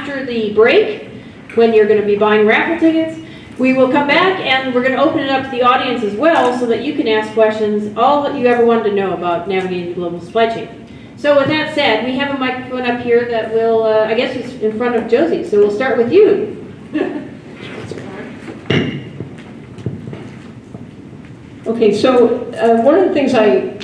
after the break, when you're going to be buying raffle tickets. We will come back and we're going to open it up to the audience as well so that you can ask questions, all that you ever wanted to know about navigating the global supply chain. So with that said, we have a microphone up here that will, I guess it's in front of Josie, so we'll start with you. Okay, so one of the things I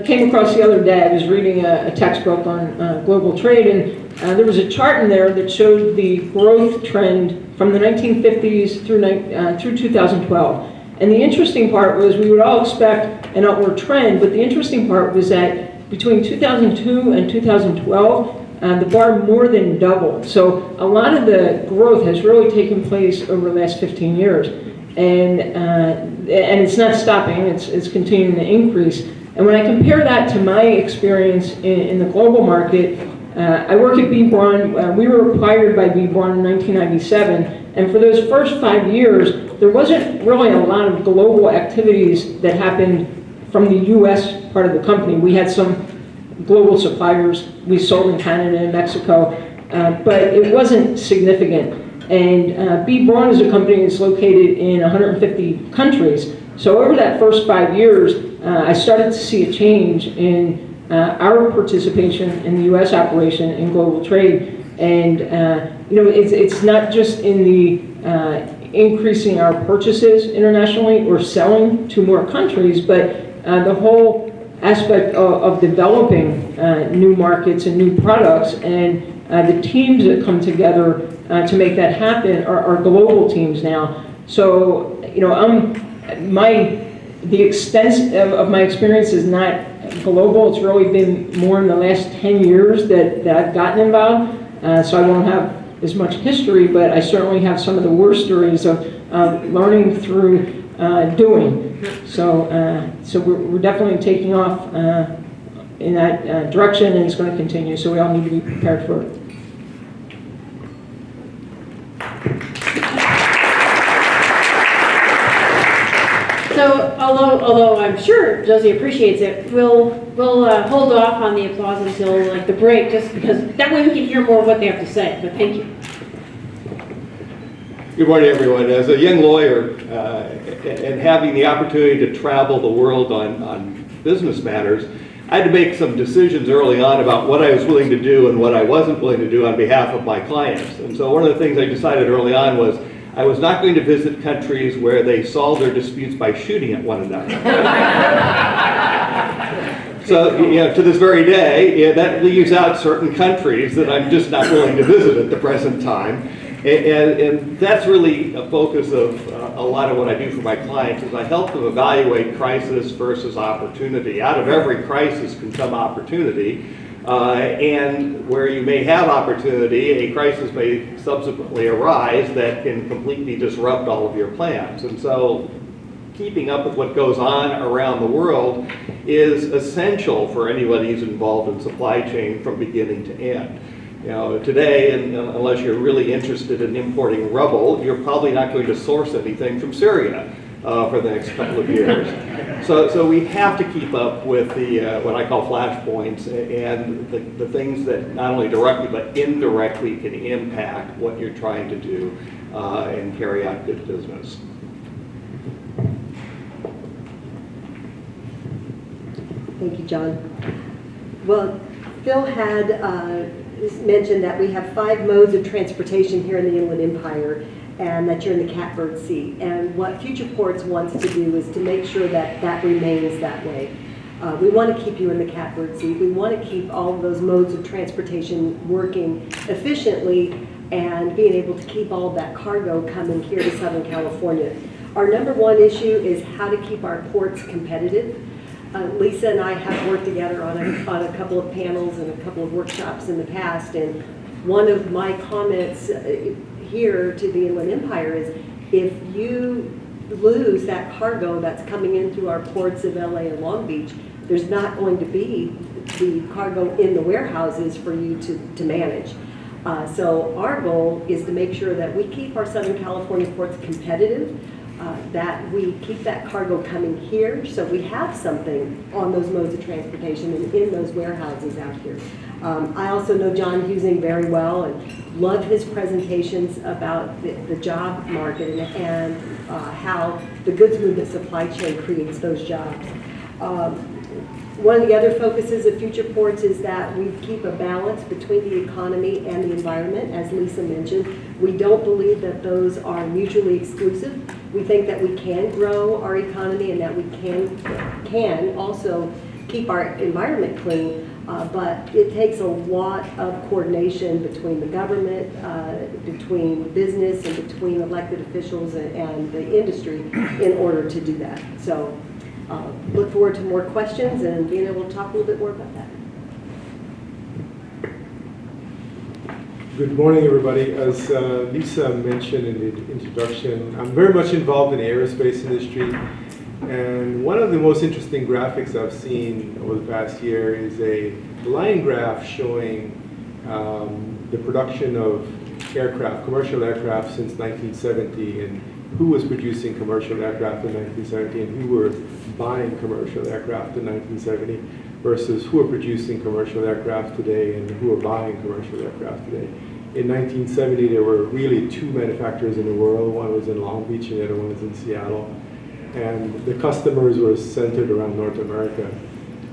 came across the other day, I was reading a textbook on global trade, and there was a chart in there that showed the growth trend from the 1950s through 2012. And the interesting part was we would all expect an upward trend, but the interesting part was that between 2002 and 2012, the bar more than doubled. So a lot of the growth has really taken place over the last 15 years. And it's not stopping, it's continuing to increase. And when I compare that to my experience in the global market, I work at B. Braun. We were acquired by B. Braun in 1997, and for those first 5 years, there wasn't really a lot of global activities that happened from the U.S. part of the company. We had some global suppliers. We sold in Canada and Mexico, but it wasn't significant. And B. Braun is a company that's located in 150 countries. So over that first 5 years, I started to see a change in our participation in the U.S. operation in global trade. And it's not just in the increasing our purchases internationally or selling to more countries, but the whole aspect of developing new markets and new products, and the teams that come together to make that happen are global teams now. So, the extent of my experience is not global. It's really been more in the last 10 years that I've gotten involved. So I won't have as much history, but I certainly have some of the war stories of learning through doing. So we're definitely taking off in that direction, and it's going to continue. So we all need to be prepared for it. So although I'm sure Josie appreciates it, we'll hold off on the applause until like the break, just because that way we can hear more of what they have to say. But thank you. Good morning, everyone. As a young lawyer and having the opportunity to travel the world on business matters, I had to make some decisions early on about what I was willing to do and what I wasn't willing to do on behalf of my clients. And so one of the things I decided early on was I was not going to visit countries where they solve their disputes by shooting at one another. So, to this very day, that leaves out certain countries that I'm just not willing to visit at the present time. And that's really a focus of a lot of what I do for my clients, is I help them evaluate crisis versus opportunity. Out of every crisis can come opportunity. And where you may have opportunity, a crisis may subsequently arise that can completely disrupt all of your plans. And so keeping up with what goes on around the world is essential for anybody who's involved in supply chain from beginning to end. Today, unless you're really interested in importing rubble, you're probably not going to source anything from Syria for the next couple of years. So we have to keep up with the what I call flashpoints and the things that not only directly but indirectly can impact what you're trying to do and carry out good business. Thank you, John. Well, Phil had mentioned that we have 5 modes of transportation here in the Inland Empire, and that you're in the catbird seat. And what Future Ports wants to do is to make sure that that remains that way. We want to keep you in the catbird seat. We want to keep all of those modes of transportation working efficiently and being able to keep all of that cargo coming here to Southern California. Our number one issue is how to keep our ports competitive. Lisa and I have worked together on a couple of panels and a couple of workshops in the past, and one of my comments here to the Inland Empire is, if you lose that cargo that's coming in through our ports of LA and Long Beach, there's not going to be the cargo in the warehouses for you to manage. So our goal is to make sure that we keep our Southern California ports competitive, that we keep that cargo coming here so we have something on those modes of transportation and in those warehouses out here. I also know John Husing very well and love his presentations about the job market and how the goods movement supply chain creates those jobs. One of the other focuses of Future Ports is that we keep a balance between the economy and the environment, as Lisa mentioned. We don't believe that those are mutually exclusive. We think that we can grow our economy and that we can also keep our environment clean, but it takes a lot of coordination between the government, between business, and between elected officials and the industry in order to do that. So look forward to more questions and being able to talk a little bit more about that. Good morning, everybody. As Lisa mentioned in the introduction, I'm very much involved in the aerospace industry. And one of the most interesting graphics I've seen over the past year is a line graph showing the production of aircraft, commercial aircraft since 1970, and who was producing commercial aircraft in 1970 and who were buying commercial aircraft in 1970 versus who are producing commercial aircraft today and who are buying commercial aircraft today. In 1970, there were really two manufacturers in the world. One was in Long Beach and the other one was in Seattle. And the customers were centered around North America.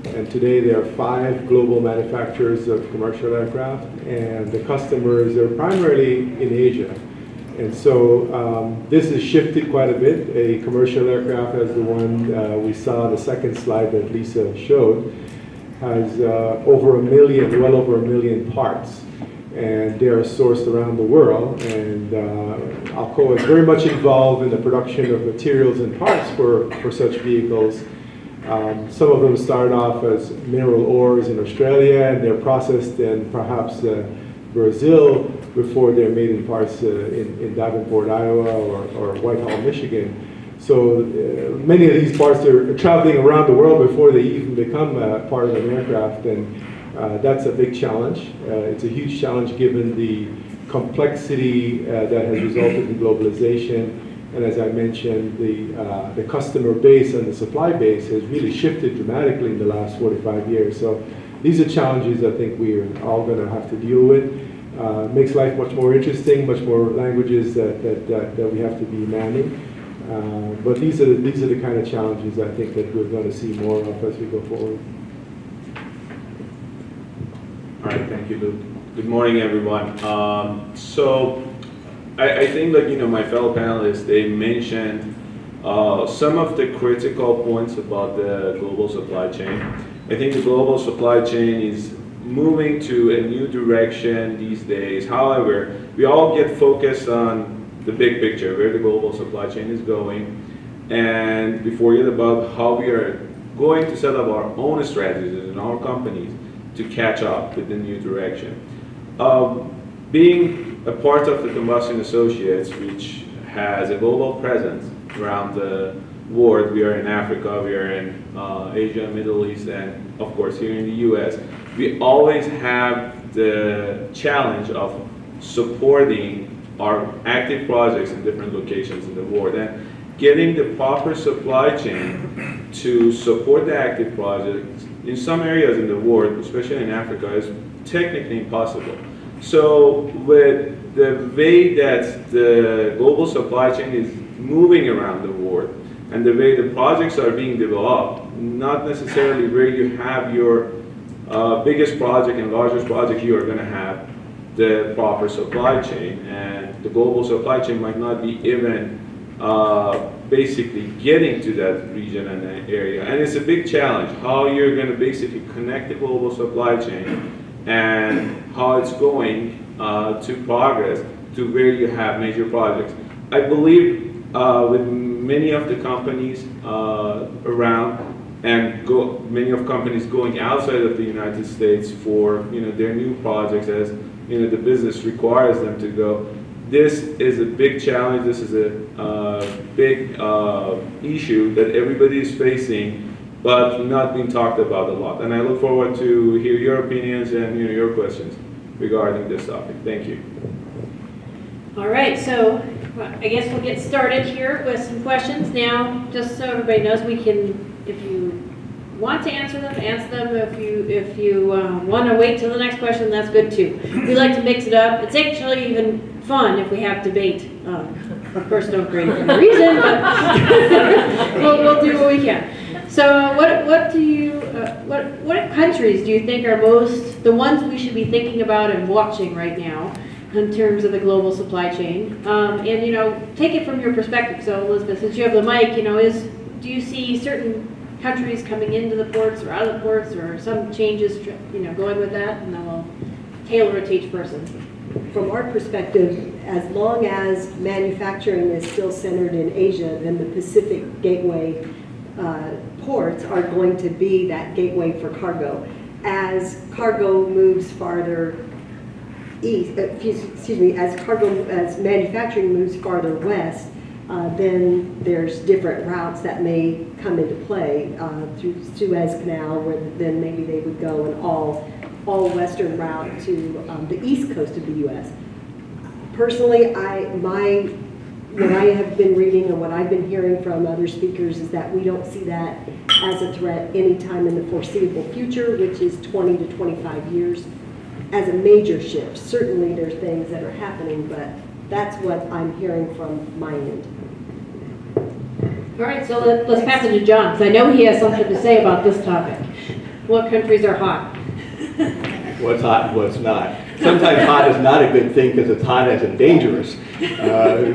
And today there are 5 global manufacturers of commercial aircraft, and the customers are primarily in Asia. And so this has shifted quite a bit. A commercial aircraft, as the one we saw in the second slide that Lisa showed, has over a million, well over a million parts. And they are sourced around the world. And Alcoa is very much involved in the production of materials and parts for such vehicles. Some of them start off as mineral ores in Australia, and they're processed in perhaps Brazil before they're made in parts in Davenport, Iowa, or Whitehall, Michigan. So many of these parts are traveling around the world before they even become part of an aircraft, and that's a big challenge. It's a huge challenge given the complexity that has resulted in globalization. And as I mentioned, the customer base and the supply base has really shifted dramatically in the last 45 years. So these are challenges I think we are all going to have to deal with. Makes life much more interesting, much more languages that we have to be manning. But these are the kind of challenges I think that we're going to see more of as we go forward. All right, thank you, Luke. Good morning, everyone. So I think that, my fellow panelists, they mentioned some of the critical points about the global supply chain. I think the global supply chain is moving to a new direction these days. However, we all get focused on the big picture, where the global supply chain is going, and we forget about how we are going to set up our own strategies in our companies to catch up with the new direction. Being a part of the Combustion Associates, which has a global presence around the world, we are in Africa, we are in Asia, Middle East, and of course here in the US, we always have the challenge of supporting our active projects in different locations in the world. And getting the proper supply chain to support the active projects in some areas in the world, especially in Africa, is technically impossible. So with the way that the global supply chain is moving around the world and the way the projects are being developed, not necessarily where you have your biggest project and largest project, you are going to have the proper supply chain, and the global supply chain might not be even basically getting to that region and that area. And it's a big challenge, how you're going to basically connect the global supply chain and how it's going to progress to where you have major projects. I believe with many of the companies around and many of companies going outside of the United States for their new projects as the business requires them to go. This is a big challenge. This is a big issue that everybody is facing, but not being talked about a lot. And I look forward to hear your opinions and your questions regarding this topic. Thank you. All right, so I guess we'll get started here with some questions now. Just so everybody knows, we can, if you want to answer them, answer them. If you want to wait till the next question, that's good too. We like to mix it up. It's actually even fun if we have debate. Of course, don't agree with the reason, but we'll do what we can. So, what countries do you think are the ones we should be thinking about and watching right now in terms of the global supply chain? And take it from your perspective. So, Elizabeth, since you have the mic, do you see certain countries coming into the ports or out of the ports, or some changes, going with that? And then we'll tailor it to each person. From our perspective, as long as manufacturing is still centered in Asia, then the Pacific Gateway ports are going to be that gateway for cargo. As cargo moves farther east, as manufacturing moves farther west, then there's different routes that may come into play through Suez Canal, where then maybe they would go an all western route to the east coast of the U.S. Personally, what I have been reading and what I've been hearing from other speakers is that we don't see that as a threat anytime in the foreseeable future, which is 20 to 25 years, as a major shift. Certainly there's things that are happening, but that's what I'm hearing from my end. All right, so let's pass it to John, because I know he has something to say about this topic. What countries are hot? What's hot and what's not. Sometimes hot is not a good thing because it's hot as in dangerous.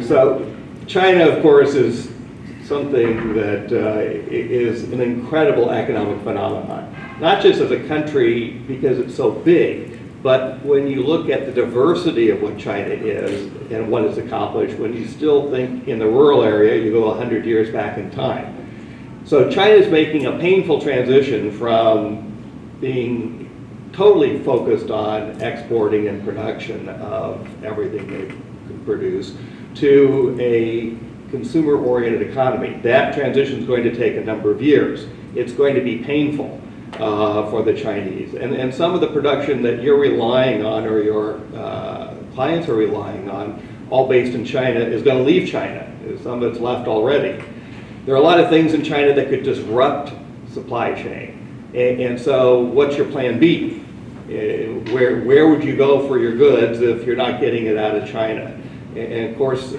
So China, of course, is something that is an incredible economic phenomenon. Not just as a country because it's so big, but when you look at the diversity of what China is and what it's accomplished, when you still think in the rural area, you go 100 years back in time. So China is making a painful transition from being totally focused on exporting and production of everything they produce to a consumer-oriented economy. That transition is going to take a number of years. It's going to be painful for the Chinese. And some of the production that you're relying on or your clients are relying on, all based in China, is going to leave China. Some of it's left already. There are a lot of things in China that could disrupt supply chain. And so what's your plan B? Where would you go for your goods if you're not getting it out of China? And of course,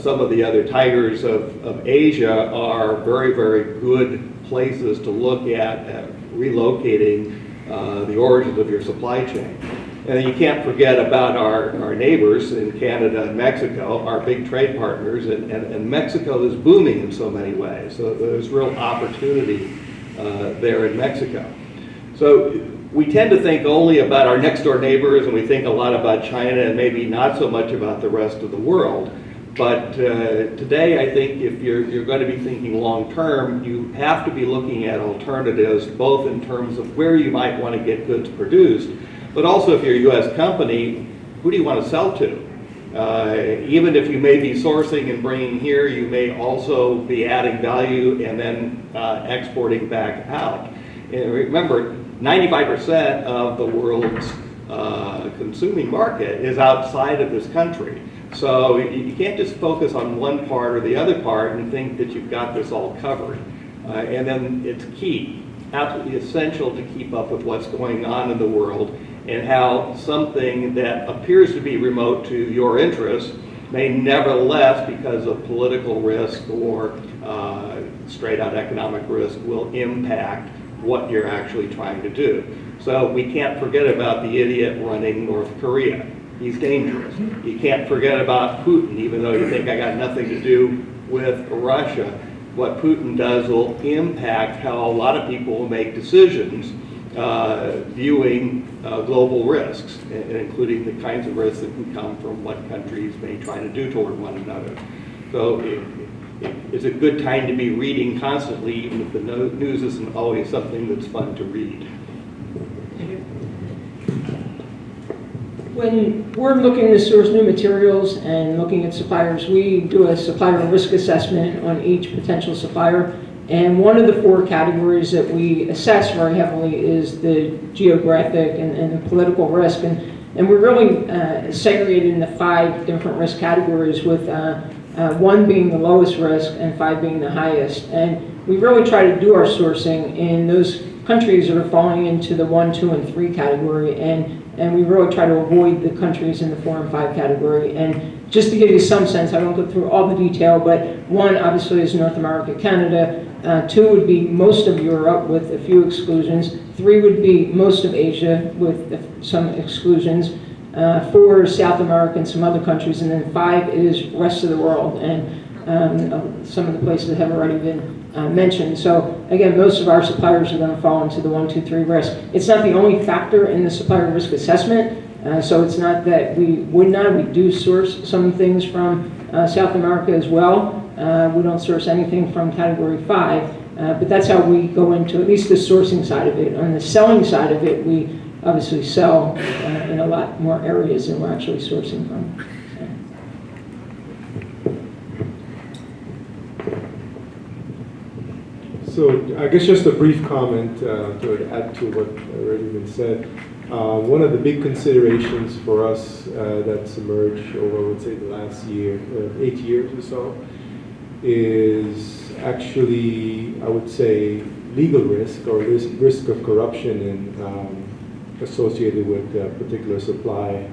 some of the other tigers of Asia are very, very good places to look at relocating the origins of your supply chain. And then you can't forget about our neighbors in Canada and Mexico, our big trade partners, and Mexico is booming in so many ways. So there's real opportunity there in Mexico. So we tend to think only about our next door neighbors, and we think a lot about China and maybe not so much about the rest of the world. But today, I think if you're going to be thinking long term, you have to be looking at alternatives, both in terms of where you might want to get goods produced, but also if you're a U.S. company, who do you want to sell to? Even if you may be sourcing and bringing here, you may also be adding value and then exporting back out. And remember, 95% of the world's consuming market is outside of this country. So you can't just focus on one part or the other part and think that you've got this all covered. And then it's key, absolutely essential to keep up with what's going on in the world and how something that appears to be remote to your interests may nevertheless, because of political risk or straight out economic risk, will impact what you're actually trying to do. So we can't forget about the idiot running North Korea. He's dangerous. You can't forget about Putin, even though you think I got nothing to do with Russia. What Putin does will impact how a lot of people will make decisions viewing global risks, including the kinds of risks that can come from what countries may try to do toward one another. So it's a good time to be reading constantly, even if the news isn't always something that's fun to read. When we're looking to source new materials and looking at suppliers, we do a supplier risk assessment on each potential supplier. And one of the 4 categories that we assess very heavily is the geographic and the political risk. And we're really segregated into 5 different risk categories with 1 being the lowest risk and 5 being the highest. And we really try to do our sourcing in those countries that are falling into the 1, 2, and 3 category, and we really try to avoid the countries in the 4 and 5 category. And just to give you some sense, I won't go through all the detail, but 1 obviously is North America, Canada. 2 would be most of Europe with a few exclusions. 3 would be most of Asia with some exclusions. 4 is South America and some other countries, and then 5 is rest of the world, and some of the places have already been mentioned. So again, most of our suppliers are going to fall into the 1, 2, 3 risk. It's not the only factor in the supplier risk assessment, so it's not that we would not. We do source some things from South America as well. We don't source anything from category 5, but that's how we go into at least the sourcing side of it. On the selling side of it, we obviously sell in a lot more areas than we're actually sourcing from. So I guess just a brief comment to add to what already been said. One of the big considerations for us that's emerged over, I would say, the last 8 years or so, is actually, I would say, legal risk or risk of corruption associated with a particular supply